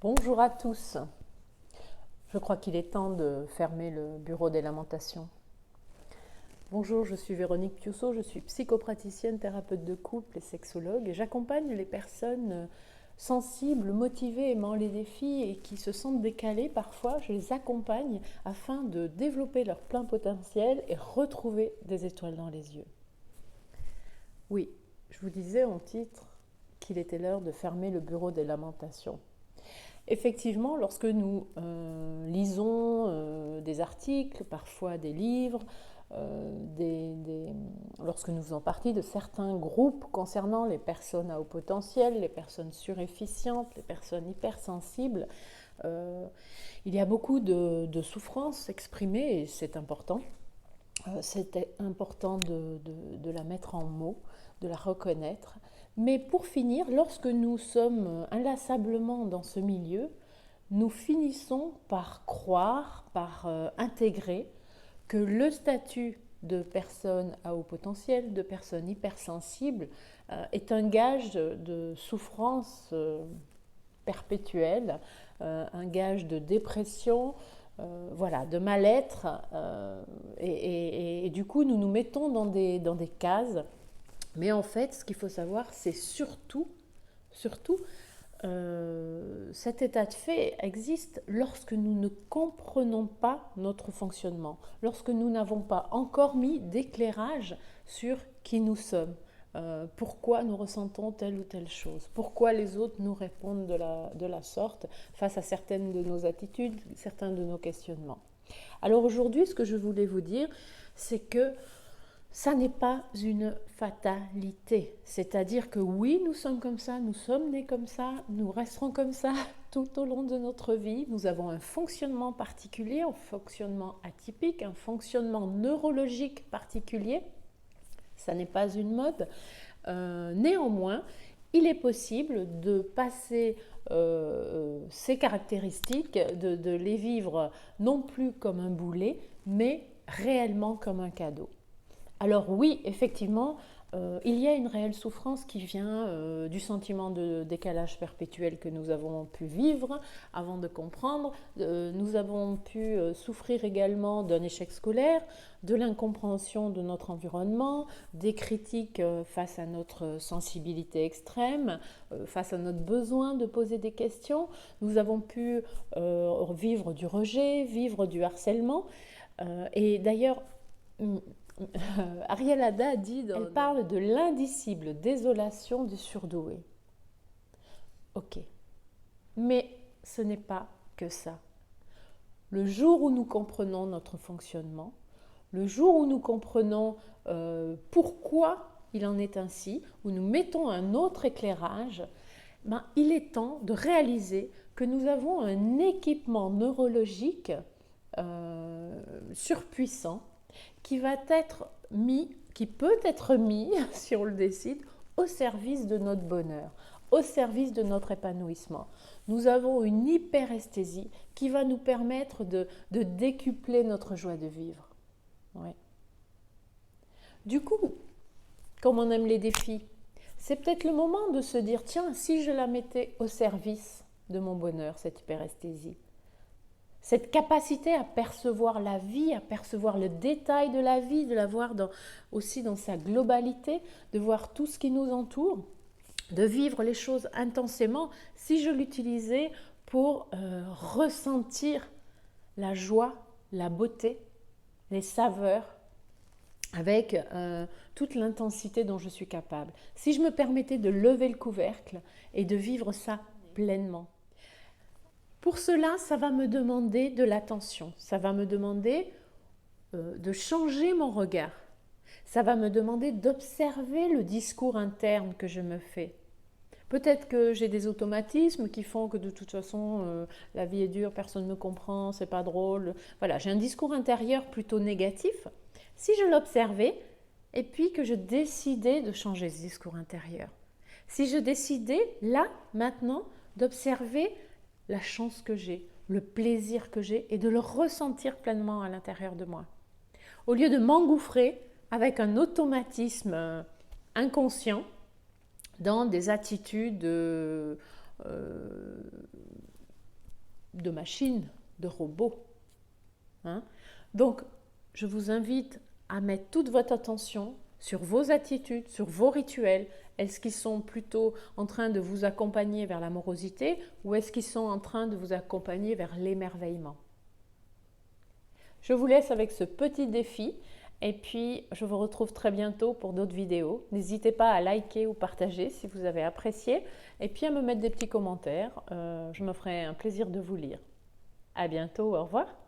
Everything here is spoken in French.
Bonjour à tous. Je crois qu'il est temps de fermer le bureau des lamentations. Bonjour, je suis Véronique Piusso, je suis psychopraticienne, thérapeute de couple et sexologue et j'accompagne les personnes sensibles, motivées, aimant les défis et qui se sentent décalées parfois. Je les accompagne afin de développer leur plein potentiel et retrouver des étoiles dans les yeux. Oui, je vous disais en titre qu'il était l'heure de fermer le bureau des lamentations. Effectivement, lorsque nous lisons des articles, parfois des livres, lorsque nous faisons partie de certains groupes concernant les personnes à haut potentiel, les personnes surefficientes, les personnes hypersensibles, il y a beaucoup de souffrance exprimée et c'est important. C'était important de la mettre en mots, de la reconnaître. Mais pour finir, lorsque nous sommes inlassablement dans ce milieu, nous finissons par croire, par intégrer que le statut de personne à haut potentiel, de personne hypersensible, est un gage de souffrance perpétuelle, un gage de dépression, voilà, de mal-être. Et du coup, nous nous mettons dans des cases. Mais en fait, ce qu'il faut savoir, c'est surtout, cet état de fait existe lorsque nous ne comprenons pas notre fonctionnement, lorsque nous n'avons pas encore mis d'éclairage sur qui nous sommes, pourquoi nous ressentons telle ou telle chose, pourquoi les autres nous répondent de la sorte face à certaines de nos attitudes, certains de nos questionnements. Alors aujourd'hui, ce que je voulais vous dire, c'est que ça n'est pas une fatalité. C'est-à-dire que oui, nous sommes comme ça, nous sommes nés comme ça, nous resterons comme ça tout au long de notre vie. Nous avons un fonctionnement particulier, un fonctionnement atypique, un fonctionnement neurologique particulier. Ça n'est pas une mode. Néanmoins, il est possible de passer ces caractéristiques, de les vivre non plus comme un boulet, mais réellement comme un cadeau. Alors oui, effectivement, il y a une réelle souffrance qui vient du sentiment de décalage perpétuel que nous avons pu vivre avant de comprendre. Nous avons pu souffrir également d'un échec scolaire, de l'incompréhension de notre environnement, des critiques face à notre sensibilité extrême, face à notre besoin de poser des questions. Nous avons pu vivre du rejet, vivre du harcèlement. Et d'ailleurs, Ariel Ada dit, elle parle de l'indicible désolation du surdoué. Ok, mais ce n'est pas que ça. Le jour où nous comprenons notre fonctionnement, le jour où nous comprenons pourquoi il en est ainsi, où nous mettons un autre éclairage, il est temps de réaliser que nous avons un équipement neurologique surpuissant qui va être mis, qui peut être mis, si on le décide, au service de notre bonheur, au service de notre épanouissement. Nous avons une hyperesthésie qui va nous permettre de décupler notre joie de vivre. Ouais. Du coup, comme on aime les défis, c'est peut-être le moment de se dire, tiens, si je la mettais au service de mon bonheur, cette hyperesthésie, cette capacité à percevoir la vie, à percevoir le détail de la vie, de la voir aussi dans sa globalité, de voir tout ce qui nous entoure, de vivre les choses intensément, si je l'utilisais pour ressentir la joie, la beauté, les saveurs, avec toute l'intensité dont je suis capable. Si je me permettais de lever le couvercle et de vivre ça pleinement. Pour cela, ça va me demander de l'attention, ça va me demander de changer mon regard, ça va me demander d'observer le discours interne que je me fais. Peut-être que j'ai des automatismes qui font que de toute façon, la vie est dure, personne ne me comprend, c'est pas drôle. Voilà, j'ai un discours intérieur plutôt négatif. Si je l'observais et puis que je décidais de changer ce discours intérieur, si je décidais, là, maintenant, d'observer la chance que j'ai, le plaisir que j'ai et de le ressentir pleinement à l'intérieur de moi. Au lieu de m'engouffrer avec un automatisme inconscient dans des attitudes de machines, de robots. Hein? Donc, je vous invite à mettre toute votre attention sur vos attitudes, sur vos rituels. Est-ce qu'ils sont plutôt en train de vous accompagner vers l'amorosité ou est-ce qu'ils sont en train de vous accompagner vers l'émerveillement? Je vous laisse avec ce petit défi et puis je vous retrouve très bientôt pour d'autres vidéos. N'hésitez pas à liker ou partager si vous avez apprécié et puis à me mettre des petits commentaires. Je me ferai un plaisir de vous lire. À bientôt, au revoir.